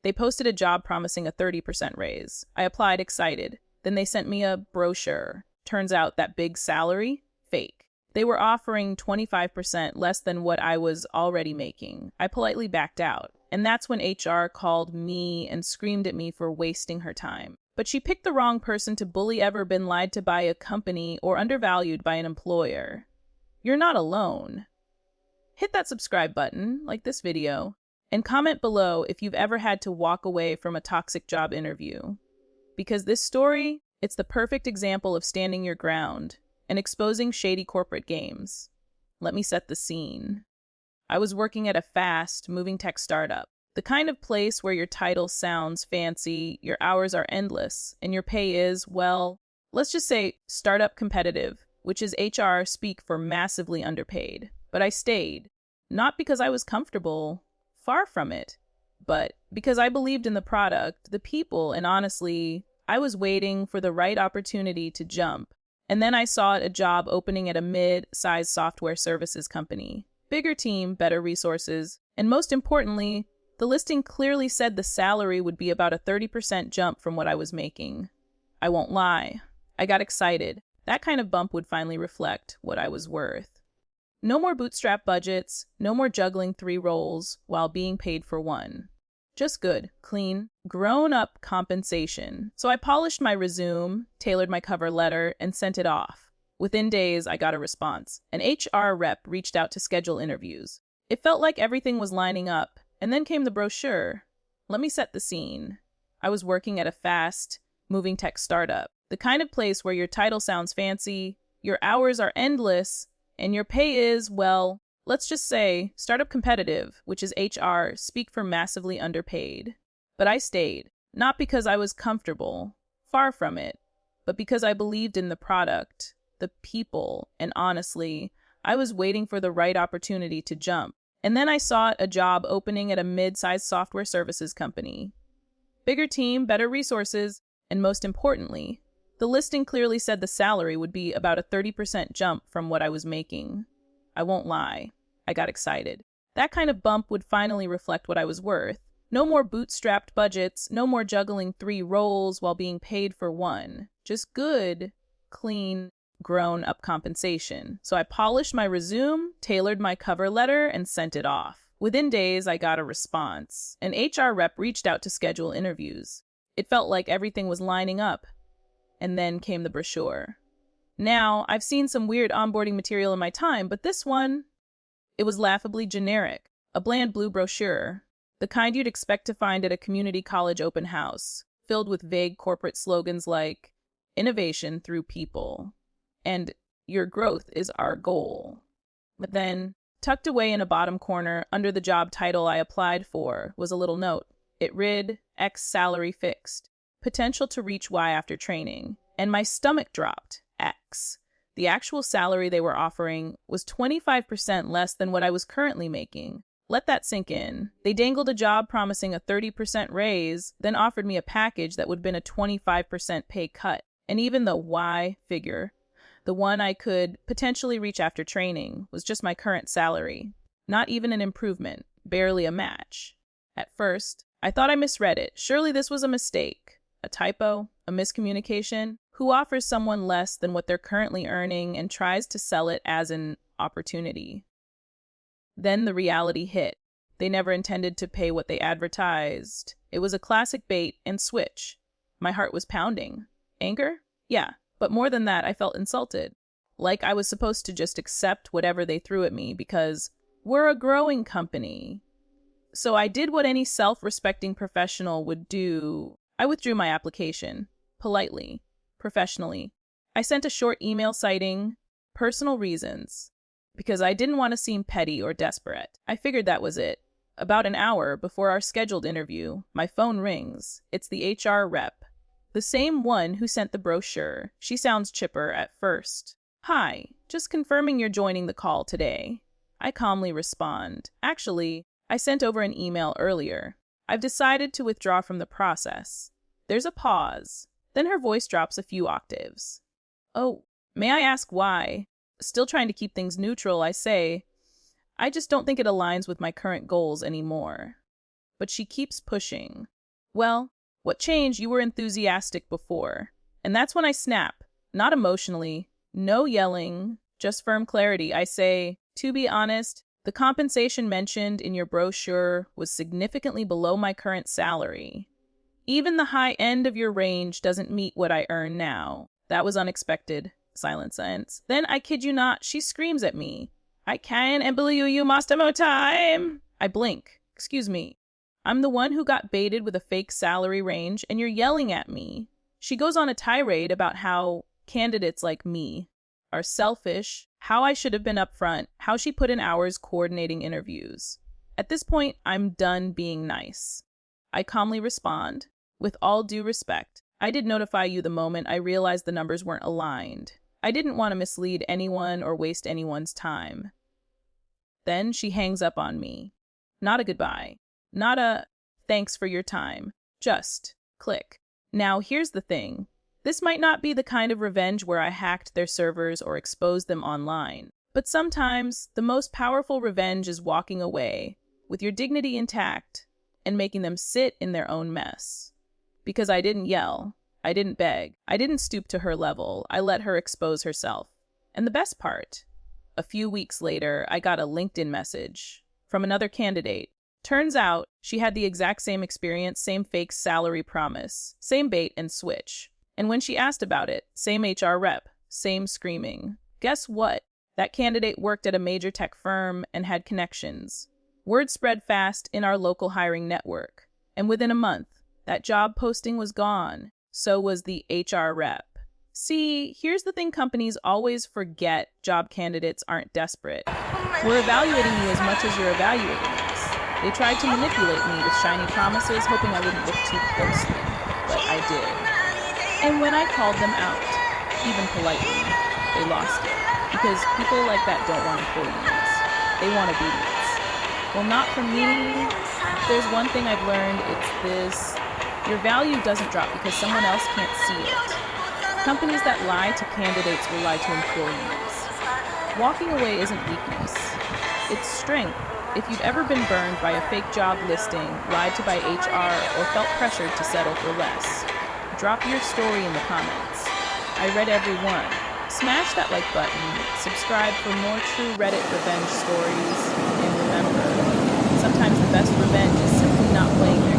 They posted a job promising a 30% raise. I applied excited. Then they sent me a brochure. Turns out that big salary? Fake. They were offering 25% less than what I was already making. I politely backed out. And that's when HR called me and screamed at me for wasting her time. But she picked the wrong person to bully ever been lied to by a company or undervalued by an employer. You're not alone. Hit that subscribe button, like this video, and comment below if you've ever had to walk away from a toxic job interview. Because this story, it's the perfect example of standing your ground and exposing shady corporate games. Let me set the scene. I was working at a fast, moving tech startup, the kind of place where your title sounds fancy, your hours are endless, and your pay is, well, let's just say startup competitive, which is HR speak for massively underpaid. But I stayed, not because I was comfortable, far from it, but because I believed in the product, the people, and honestly, I was waiting for the right opportunity to jump. And then I saw a job opening at a mid-sized software services company. Bigger team, better resources, and most importantly, the listing clearly said the salary would be about a 30% jump from what I was making. I won't lie, I got excited. That kind of bump would finally reflect what I was worth. No more bootstrap budgets, no more juggling 3 roles while being paid for 1. Just good, clean, grown-up compensation. So I polished my resume, tailored my cover letter, and sent it off. Within days, I got a response. An HR rep reached out to schedule interviews. It felt like everything was lining up, and then came the brochure. Let me set the scene. I was working at a fast, moving tech startup, the kind of place where your title sounds fancy, your hours are endless, and your pay is, well, let's just say startup competitive, which is HR, speak for massively underpaid. But I stayed, not because I was comfortable, far from it, but because I believed in the product, the people, and honestly, I was waiting for the right opportunity to jump. And then I saw a job opening at a mid-sized software services company. Bigger team, better resources, and most importantly, the listing clearly said the salary would be about a 30% jump from what I was making. I won't lie, I got excited. That kind of bump would finally reflect what I was worth. No more bootstrapped budgets, no more juggling 3 roles while being paid for 1. Just good, clean, grown-up compensation. So I polished my resume, tailored my cover letter, and sent it off. Within days, I got a response. An HR rep reached out to schedule interviews. It felt like everything was lining up. And then came the brochure. Now, I've seen some weird onboarding material in my time, but this one, it was laughably generic. A bland blue brochure, the kind you'd expect to find at a community college open house, filled with vague corporate slogans like, innovation through people, and your growth is our goal. But then, tucked away in a bottom corner under the job title I applied for was a little note. It read, X salary fixed, potential to reach Y after training, and my stomach dropped. X. The actual salary they were offering was 25% less than what I was currently making. Let that sink in. They dangled a job promising a 30% raise, then offered me a package that would have been a 25% pay cut. And even the Y figure, the one I could potentially reach after training, was just my current salary. Not even an improvement, barely a match. At first, I thought I misread it. Surely this was a mistake, a typo, a miscommunication. Who offers someone less than what they're currently earning and tries to sell it as an opportunity? Then the reality hit. They never intended to pay what they advertised. It was a classic bait and switch. My heart was pounding. Anger? Yeah, but more than that, I felt insulted. Like I was supposed to just accept whatever they threw at me because we're a growing company. So I did what any self-respecting professional would do. I withdrew my application, politely, professionally. I sent a short email citing personal reasons, because I didn't want to seem petty or desperate. I figured that was it. About an hour before our scheduled interview, my phone rings. It's the HR rep, the same one who sent the brochure. She sounds chipper at first. Hi, just confirming you're joining the call today. I calmly respond. Actually, I sent over an email earlier. I've decided to withdraw from the process. There's a pause. Then her voice drops a few octaves. Oh, may I ask why? Still trying to keep things neutral, I say, I just don't think it aligns with my current goals anymore. But she keeps pushing. Well, what changed? You were enthusiastic before. And that's when I snap. Not emotionally, no yelling, just firm clarity. I say, to be honest, the compensation mentioned in your brochure was significantly below my current salary. Even the high end of your range doesn't meet what I earn now. That was unexpected. Silence ends. Then, I kid you not, she screams at me. I can't believe you must have more time. I blink. Excuse me. I'm the one who got baited with a fake salary range, and you're yelling at me. She goes on a tirade about how candidates like me are selfish, how I should have been upfront, how she put in hours coordinating interviews. At this point, I'm done being nice. I calmly respond, with all due respect, I did notify you the moment I realized the numbers weren't aligned. I didn't want to mislead anyone or waste anyone's time. Then she hangs up on me. Not a goodbye. Not a thanks for your time. Just click. Now, here's the thing. This might not be the kind of revenge where I hacked their servers or exposed them online. But sometimes, the most powerful revenge is walking away, with your dignity intact, and making them sit in their own mess. Because I didn't yell. I didn't beg. I didn't stoop to her level. I let her expose herself. And the best part, a few weeks later, I got a LinkedIn message from another candidate. Turns out she had the exact same experience, same fake salary promise, same bait and switch. And when she asked about it, same HR rep, same screaming. Guess what? That candidate worked at a major tech firm and had connections. Word spread fast in our local hiring network. And within a month, that job posting was gone. So was the HR rep. See, here's the thing, companies always forget job candidates aren't desperate. We're evaluating you as much as you're evaluating us. They tried to manipulate me with shiny promises, hoping I wouldn't look too closely. But I did. And when I called them out, even politely, they lost it. Because people like that don't want employees. They want obedience. Well, not from me. If there's one thing I've learned, it's this. Your value doesn't drop because someone else can't see it. Companies that lie to candidates will lie to employees. Walking away isn't weakness. It's strength. If you've ever been burned by a fake job listing, lied to by HR, or felt pressured to settle for less, drop your story in the comments. I read every one. Smash that like button, subscribe for more true Reddit revenge stories, and remember, sometimes the best revenge is simply not playing